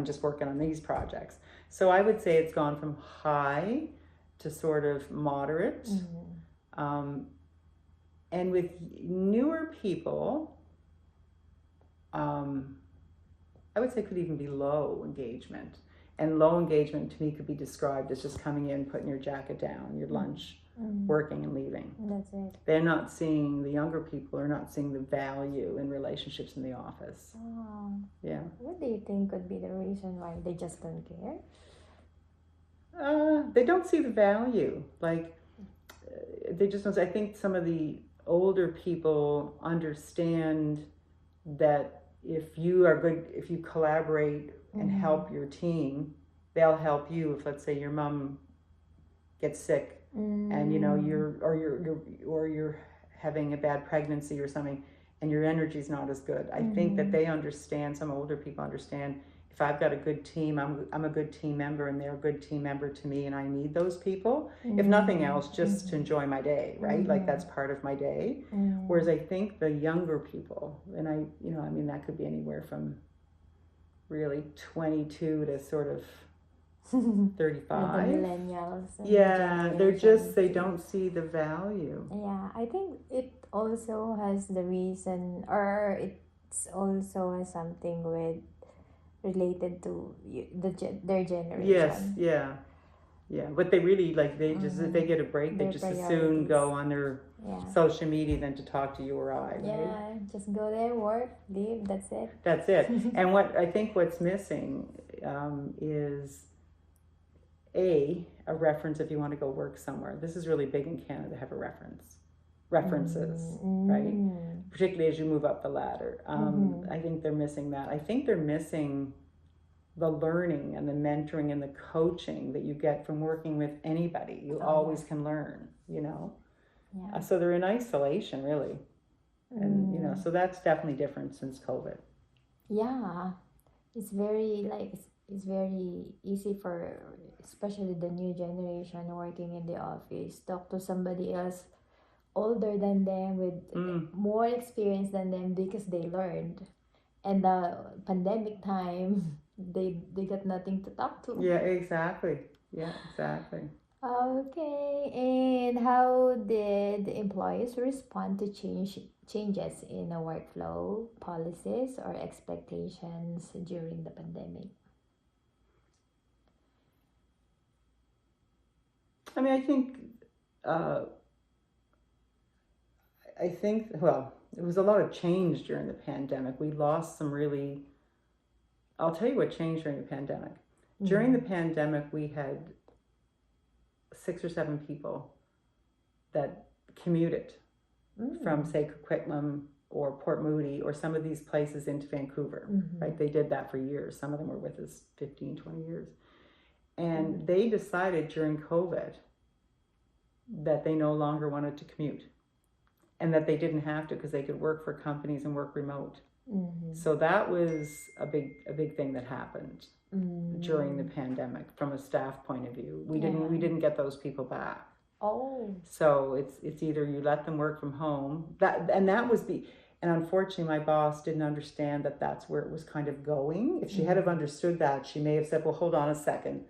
just working on these projects. So I would say it's gone from high to sort of moderate. And with newer people, I would say could even be low engagement. And low engagement to me could be described as just coming in, putting your jacket down, your lunch, working and leaving. That's it. They're not seeing, the younger people are not seeing the value in relationships in the office. Yeah. What do you think could be the reason why they just don't care? They don't see the value. Like, they just don't. I think some of the older people understand that if you are good, if you collaborate and help your team, they'll help you. If, let's say, your mom gets sick and you're having a bad pregnancy or something, and your energy's not as good. I think that they understand. Some older people understand. If I've got a good team, I'm a good team member, and they're a good team member to me, and I need those people. If nothing else, just to enjoy my day, right? Like, that's part of my day. Whereas I think the younger people, and that could be anywhere from really 22 to sort of 35. The millennials. Yeah, they don't see the value. Yeah, I think it also has the reason, or it's also has something with related to their generation. Yes, yeah. But they really, like, they just, if they get a break, they just as soon go on their social media than to talk to you or I, right? Yeah, just go there, work, leave, that's it. That's it. And what I think what's missing is a reference if you want to go work somewhere. This is really big in Canada, have a references, right? Particularly as you move up the ladder. I think they're missing that. I think they're missing the learning and the mentoring and the coaching that you get from working with anybody. You always can learn, so they're in isolation, really. And so that's definitely different since COVID. Yeah, it's very it's very easy for especially the new generation working in the office, talk to somebody else older than them with more experience than them because they learned. And the pandemic time, they got nothing to talk to. Yeah, exactly. Okay, and how did the employees respond to changes in the workflow, policies, or expectations during the pandemic? I mean, I think, well, it was a lot of change during the pandemic. We lost some really, I'll tell you what changed during the pandemic. During the pandemic, we had 6 or 7 people that commuted from, say, Coquitlam or Port Moody or some of these places into Vancouver, right? They did that for years. Some of them were with us 15, 20 years. And they decided during COVID that they no longer wanted to commute and that they didn't have to because they could work for companies and work remote. So that was a big thing that happened during the pandemic from a staff point of view. We didn't get those people back. So it's either you let them work from home, and unfortunately my boss didn't understand that that's where it was kind of going. If she had have understood that, she may have said, well, hold on a second,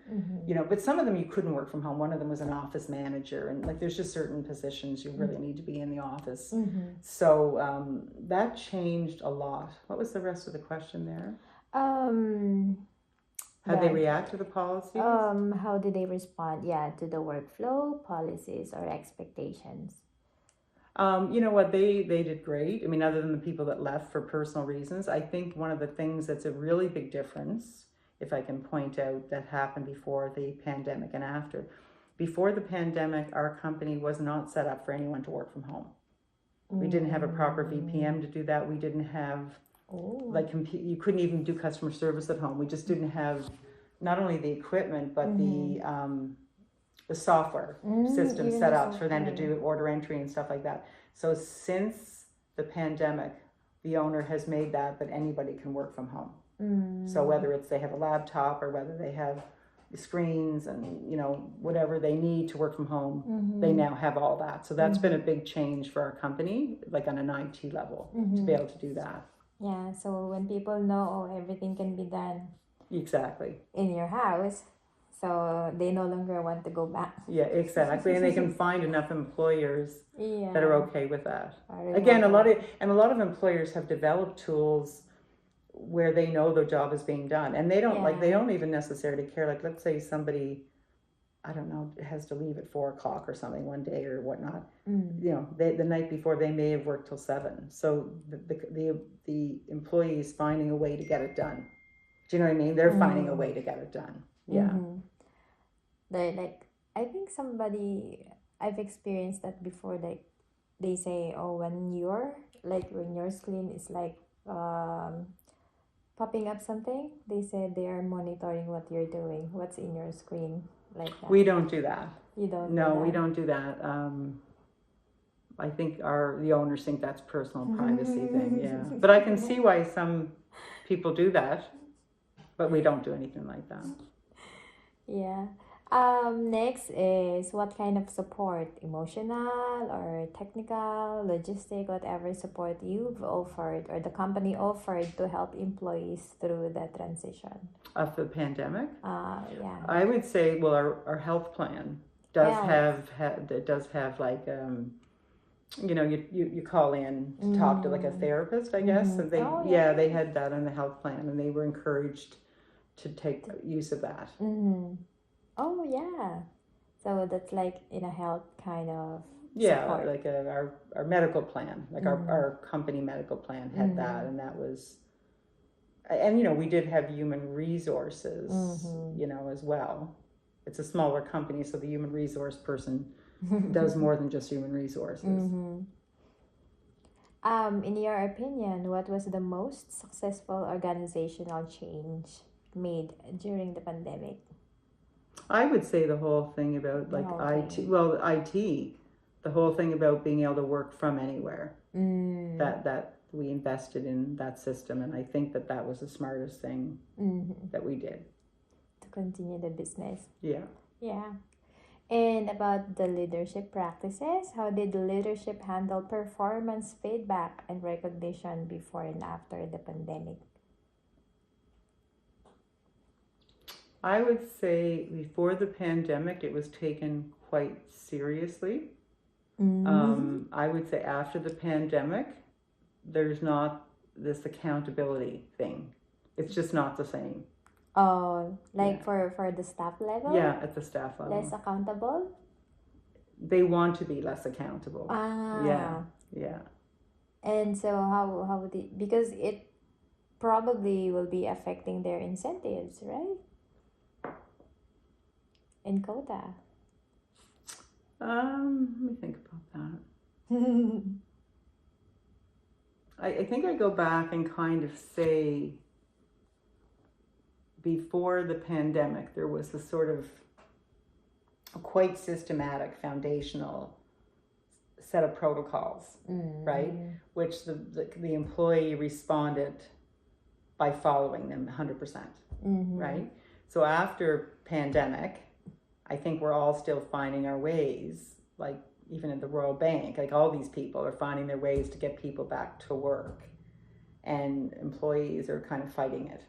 but some of them you couldn't work from home. One of them was an office manager, and like there's just certain positions you really need to be in the office. So that changed a lot. What was the rest of the question there? How they react to the policies? How did they respond, to the workflow, policies, or expectations? You know what, they did great. I mean, other than the people that left for personal reasons, I think one of the things that's a really big difference, if I can point out, that happened before the pandemic and after. Before the pandemic, our company was not set up for anyone to work from home. We didn't have a proper VPM to do that. We didn't have, you couldn't even do customer service at home. We just didn't have not only the equipment, but the software system set up for them to do order entry and stuff like that. So since the pandemic, the owner has made that anybody can work from home. So whether it's they have a laptop or whether they have screens and whatever they need to work from home, they now have all that. So that's been a big change for our company, like on an IT level, to be able to do that. Yeah, so when people know everything can be done Exactly. in your house, so they no longer want to go back. Yeah, exactly. And they can find enough employers Yeah. that are okay with that. Are Again, a remote. lot of employers have developed tools where they know their job is being done, and they don't Yeah. don't even necessarily care. Like, let's say somebody, I don't know, has to leave at 4 o'clock or something one day or whatnot. You know, the night before they may have worked till 7. So the employee is finding a way to get it done. Do you know what I mean? They're finding a way to get it done. Yeah. They're like, I think I've experienced that before. Like, they say, oh, when your screen is like popping up something, they said they are monitoring what you're doing, what's in your screen, like that. We don't do that. You don't. No, do that. we don't do that. I think the owners think that's personal privacy thing. Yeah, but I can see why some people do that, but we don't do anything like that. Yeah. Next is what kind of support, emotional or technical, logistic, whatever support you've offered or the company offered to help employees through the transition. Of the pandemic, Yeah. I would say, well, our health plan does Health. have like you know, you call in to talk to like a therapist, I guess. And they Oh, yeah. they had that in the health plan, and they were encouraged to take use of that. Oh, yeah. So that's like in a health kind of Yeah, support. like our medical plan, like our company medical plan had that, and that was, and you know, we did have human resources, you know, as well. It's a smaller company, so the human resource person does more than just human resources. In your opinion, what was the most successful organizational change made during the pandemic? I would say the whole thing about like IT, well, IT, the whole thing about being able to work from anywhere. That we invested in that system, and I think that was the smartest thing that we did. To continue the business. Yeah. Yeah. And about the leadership practices, how did the leadership handle performance feedback and recognition before and after the pandemic? I would say before the pandemic, it was taken quite seriously. I would say after the pandemic, there's not this accountability thing. It's just not the same. Oh, like for the staff level? Yeah, at the staff level. Less accountable? They want to be less accountable. Yeah. And so how would it, because it probably will be affecting their incentives, right? In quota. Let me think about that. I think I go back and kind of say before the pandemic, there was a sort of a quite systematic foundational set of protocols, right? Which the employee responded by following them 100%, right? So after pandemic, I think we're all still finding our ways, like even at the Royal Bank, like all these people are finding their ways to get people back to work, and employees are kind of fighting it.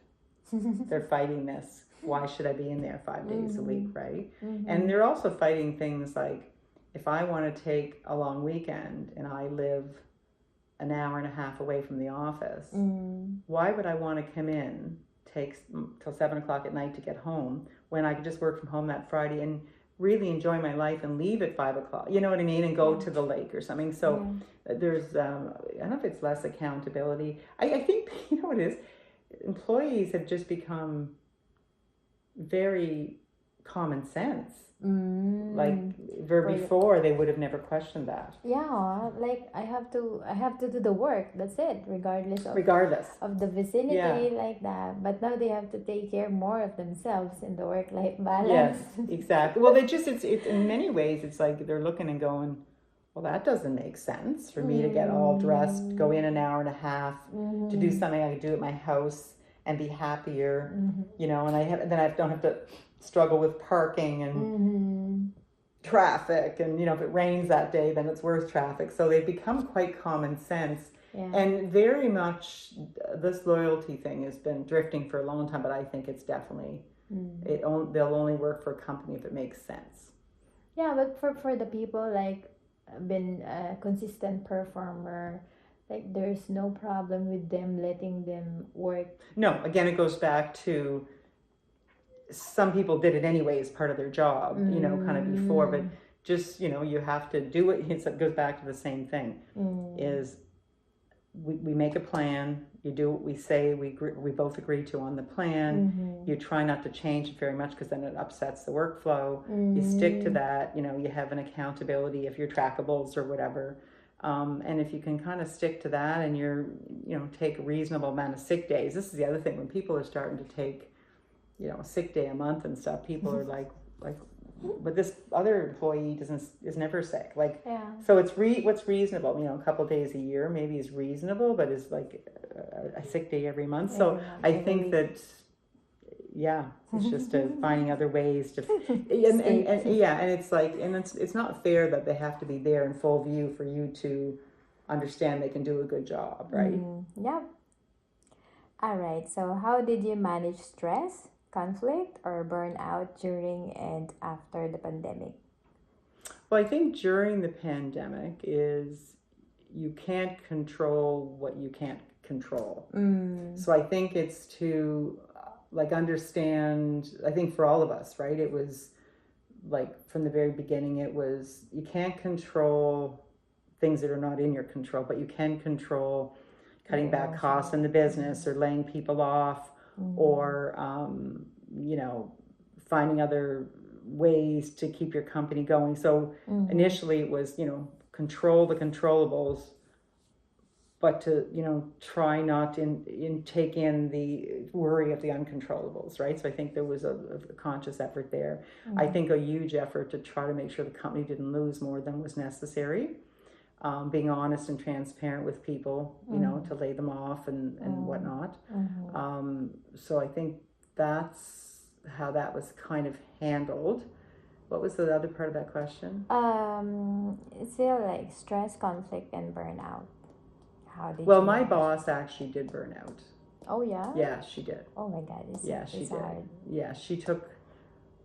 They're fighting this. Why should I be in there 5 days a week, right? And they're also fighting things like, if I want to take a long weekend and I live an hour and a half away from the office, why would I want to come in, take till 7 o'clock at night to get home, when I could just work from home that Friday and really enjoy my life and leave at 5 o'clock, you know what I mean, and go to the lake or something. So there's, I don't know if it's less accountability. I think, you know what it is, employees have just become very common sense. Like before, they would have never questioned that. Yeah, like I have to do the work. That's it, regardless of the vicinity, like that. But now they have to take care more of themselves in the work-life balance. Yes, exactly. Well, it's in many ways, it's like they're looking and going, well, that doesn't make sense for me to get all dressed, go in an hour and a half to do something I could do at my house and be happier, you know, and I don't have to struggle with parking and traffic, and you know, if it rains that day, then it's worse traffic. So they've become quite common sense, Yeah. And very much this loyalty thing has been drifting for a long time, but I think it's definitely, they'll only work for a company if it makes sense. Yeah, but for the people like been a consistent performer, like there's no problem with them letting them work. No, again, it goes back to some people did it anyway as part of their job, kind of before, but just, you have to do it. It goes back to the same thing, is we make a plan, you do what we say, we both agree to on the plan. You try not to change it very much because then it upsets the workflow. You stick to that, you have an accountability if you're trackables or whatever. And if you can kind of stick to that and take a reasonable amount of sick days. This is the other thing, when people are starting to take a sick day a month and stuff, people are like, but this other employee is never sick. So it's what's reasonable. A couple of days a year maybe is reasonable, but it's like a sick day every month. So I think that, it's just finding other ways to, and it's like, and it's not fair that they have to be there in full view for you to understand they can do a good job, right? Yeah. All right. So how did you manage stress, conflict, or burnout during and after the pandemic? Well, I think during the pandemic is you can't control what you can't control. So I think it's to understand, I think for all of us, right? It was like from the very beginning, it was, you can't control things that are not in your control, but you can control cutting back costs in the business or laying people off or, finding other ways to keep your company going. So initially it was, control the controllables, but to, try not to take in the worry of the uncontrollables, right? So I think there was a conscious effort there. I think a huge effort to try to make sure the company didn't lose more than was necessary. Being honest and transparent with people, to lay them off and whatnot. So I think that's how that was kind of handled. What was the other part of that question? It's still like stress, conflict, and burnout. How did Well, you my manage? boss actually did burn out. Oh yeah. Yeah, she did. Oh my God, She it's did. hard. Yeah, she took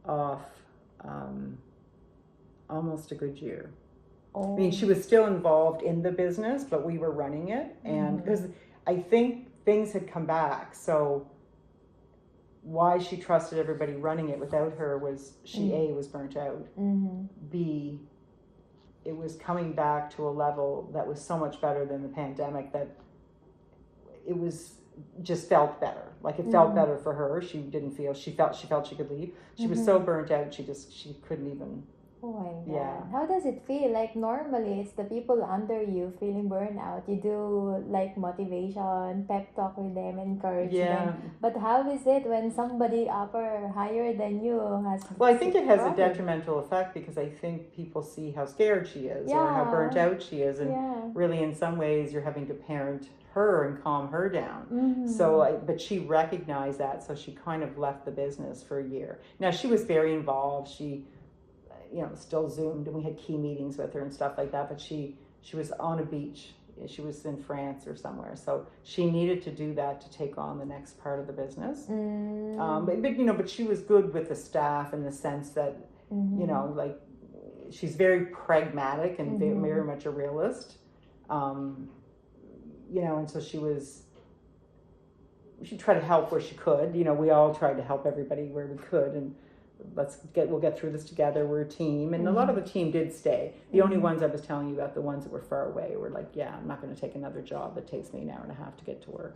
off almost a good year. Oh. I mean, she was still involved in the business, but we were running it, and because I think things had come back, so why she trusted everybody running it without her was she A, was burnt out, B, it was coming back to a level that was so much better than the pandemic that it was just felt better. Like it felt better for her. She didn't feel, she felt she could leave. She was so burnt out, she couldn't even. Oh my God. Yeah. How does it feel? Like normally it's the people under you feeling burnout. You do like motivation, pep talk with them, encourage them. But how is it when somebody upper higher than you has? Well, I think it has a problem? detrimental effect because I think people see how scared she is or how burnt out she is, and really in some ways you're having to parent her and calm her down. So, but she recognized that, so she kind of left the business for a year. Now she was very involved. She still Zoomed and we had key meetings with her and stuff like that, but she was on a beach. She was in France or somewhere, so she needed to do that to take on the next part of the business. But she was good with the staff in the sense that like she's very pragmatic and very much a realist, and so she tried to help where she could. We all tried to help everybody where we could, and we'll get through this together. We're a team, and a lot of the team did stay. The only ones I was telling you about, the ones that were far away, were like, I'm not going to take another job that takes me an hour and a half to get to work,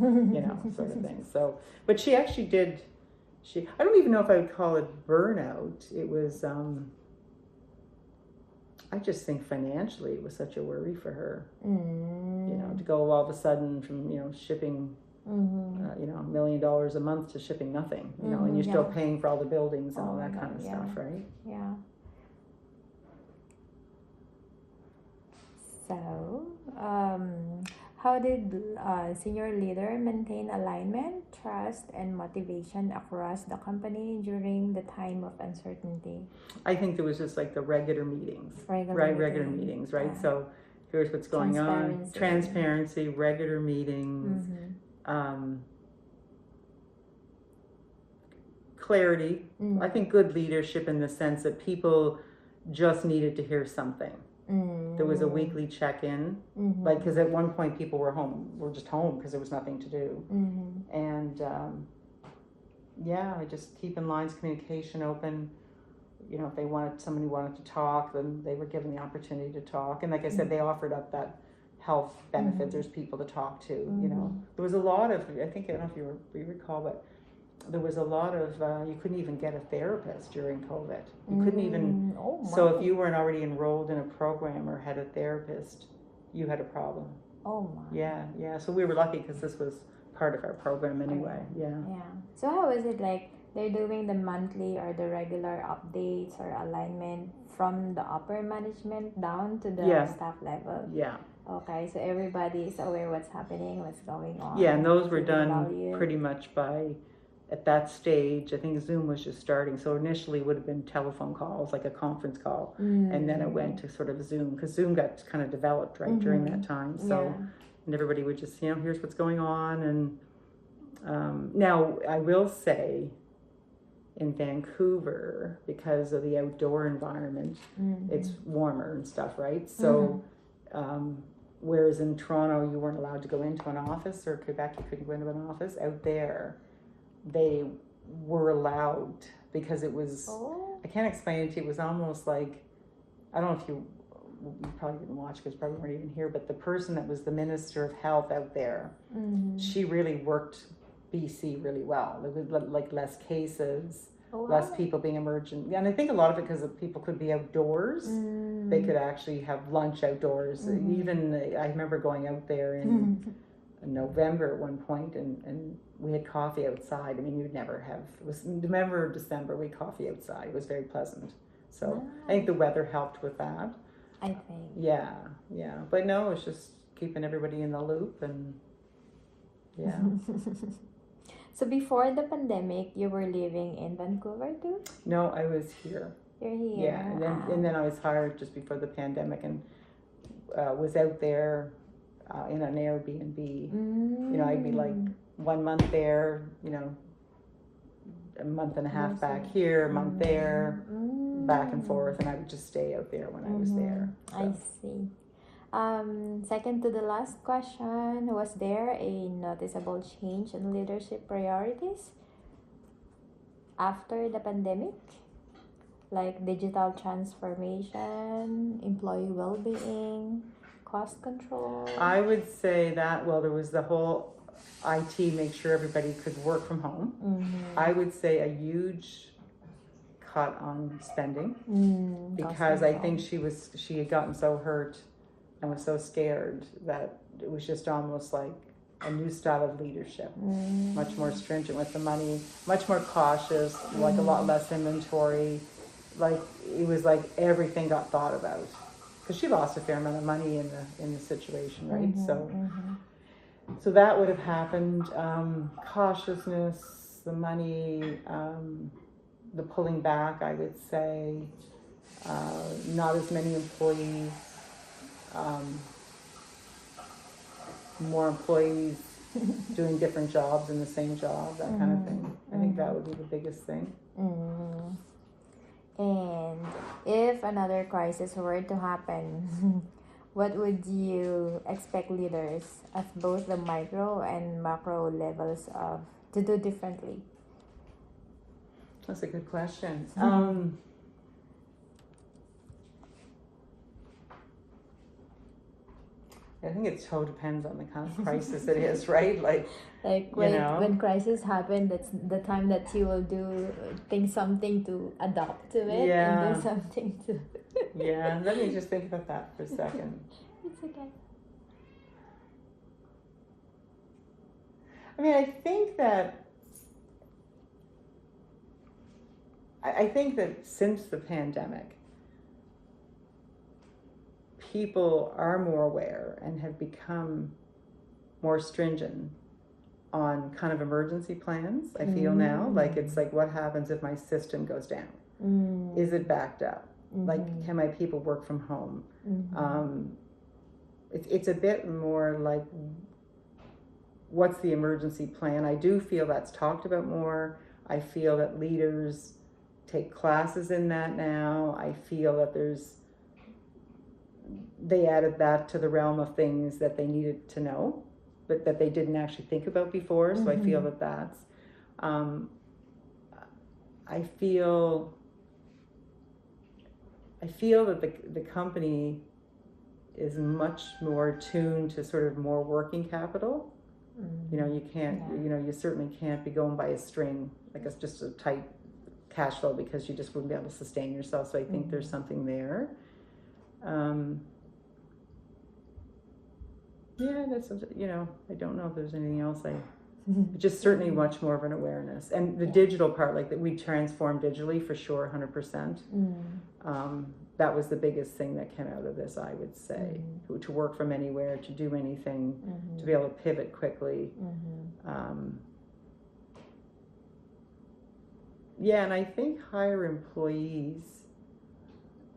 sort of thing. So, but she actually did. I don't even know if I would call it burnout. It was. I just think financially it was such a worry for her. To go all of a sudden from shipping. $1 million a month to shipping nothing, and you're still paying for all the buildings and all that kind of stuff, right? Yeah. So, how did senior leader maintain alignment, trust, and motivation across the company during the time of uncertainty? I think there was just like the regular meetings, regular meetings, right? Yeah. So, here's what's going on. Transparency. Transparency, regular meetings, Mm-hmm. clarity. Mm. I think good leadership in the sense that people just needed to hear something. There was a weekly check-in, Mm-hmm. like, because at one point people were just home because there was nothing to do. Mm-hmm. And I just keeping lines of communication open. You know, if somebody wanted to talk, then they were given the opportunity to talk. And like I said, they offered up that health benefit. Mhm. There's people to talk to. Mhm. You know, there was a lot of, I don't know if you recall, but there was a lot of, you couldn't even get a therapist during COVID. You couldn't even, Oh so my. if you weren't already enrolled in a program or had a therapist, you had a problem. Oh my. Yeah. So we were lucky because this was part of our program anyway. Yeah. So how is it like they're doing the monthly or the regular updates or alignment from the upper management down to the Yeah. staff level? Yeah. Okay, so everybody is aware what's happening, what's going on. Yeah, and those were to the done value. pretty much at that stage, I think Zoom was just starting. So initially it would have been telephone calls, like a conference call. And then it went to sort of Zoom, because Zoom got kind of developed during that time. So, and everybody would just, here's what's going on. And now I will say in Vancouver, because of the outdoor environment, it's warmer and stuff, right? So, whereas in Toronto, you weren't allowed to go into an office, or Quebec, you couldn't go into an office, out there, they were allowed, because it was, I can't explain it to you, it was almost like, I don't know if you probably didn't watch because you probably weren't even here, but the person that was the Minister of Health out there, she really worked BC really well. There was like less cases, less people being emergent. And I think a lot of it because people could be outdoors. They could actually have lunch outdoors. Even, I remember going out there in November at one point, and we had coffee outside. I mean, you'd never have, it was November or December, we had coffee outside. It was very pleasant. So I think the weather helped with that. I think. Yeah. But no, it's just keeping everybody in the loop, and yeah. So before the pandemic, you were living in Vancouver too? No, I was here. You're here. Yeah, and then I was hired just before the pandemic, and was out there in an Airbnb. You know, I'd be like 1 month there, a month and a half back here, a month there, back and forth, and I would just stay out there when I was there. So. I see. Second to the last question, was there a noticeable change in leadership priorities after the pandemic? Like digital transformation, employee well-being, cost control? I would say that, well, there was the whole IT, make sure everybody could work from home. I would say a huge cut on spending, because I think she had gotten so hurt and was so scared that it was just almost like a new style of leadership, much more stringent with the money, much more cautious, like a lot less inventory. Like it was like everything got thought about, because she lost a fair amount of money in the situation, right? So that would have happened. Cautiousness, the money, the pulling back, I would say, not as many employees, more employees doing different jobs in the same job, that kind of thing. I think that would be the biggest thing. And if another crisis were to happen, what would you expect leaders at both the micro and macro levels to do differently? That's a good question. I think it so depends on the kind of crisis it is, right? Like when crisis happen, that's the time that you will think something to adapt to it and do something to. Yeah, let me just think about that for a second. It's okay. I mean, I think that since the pandemic, people are more aware and have become more stringent on kind of emergency plans. I feel now, like it's like, what happens if my system goes down? Is it backed up? Like, can my people work from home? it's a bit more like, what's the emergency plan? I do feel that's talked about more. I feel that leaders take classes in that now. I feel that they added that to the realm of things that they needed to know, but that they didn't actually think about before. So I feel that that's, I feel that the company is much more tuned to sort of more working capital. You know, you can't, you certainly can't be going by a string, like it's just a tight cash flow, because you just wouldn't be able to sustain yourself. So I think there's something there. Yeah, that's, I don't know if there's anything else. Just certainly much more of an awareness, and the digital part, like that we transformed digitally for sure, 100%. That was the biggest thing that came out of this, I would say. To work from anywhere, to do anything, to be able to pivot quickly. Yeah, and I think hire employees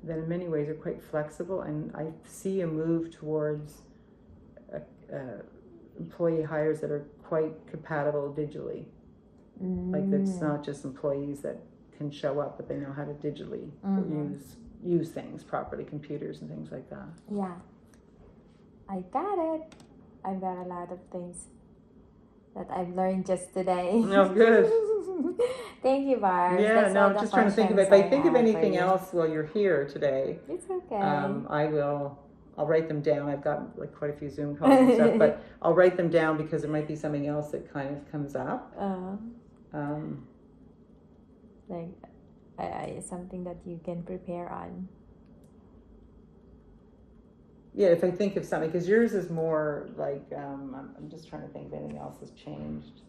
that in many ways are quite flexible, and I see a move towards employee hires that are quite compatible digitally. Like it's not just employees that can show up, but they know how to digitally use things properly, computers and things like that. Yeah, I got it. I've got a lot of things that I've learned just today. No, good. Thank you, Barb. Yeah, That's no, all I'm the just trying to think of it. If questions I think of have for anything you. else while you're here today, It's okay. I'll write them down. I've got like quite a few Zoom calls and stuff, but I'll write them down because there might be something else that kind of comes up. Like something that you can prepare on. Yeah, if I think of something, because yours is more like, I'm just trying to think if anything else has changed.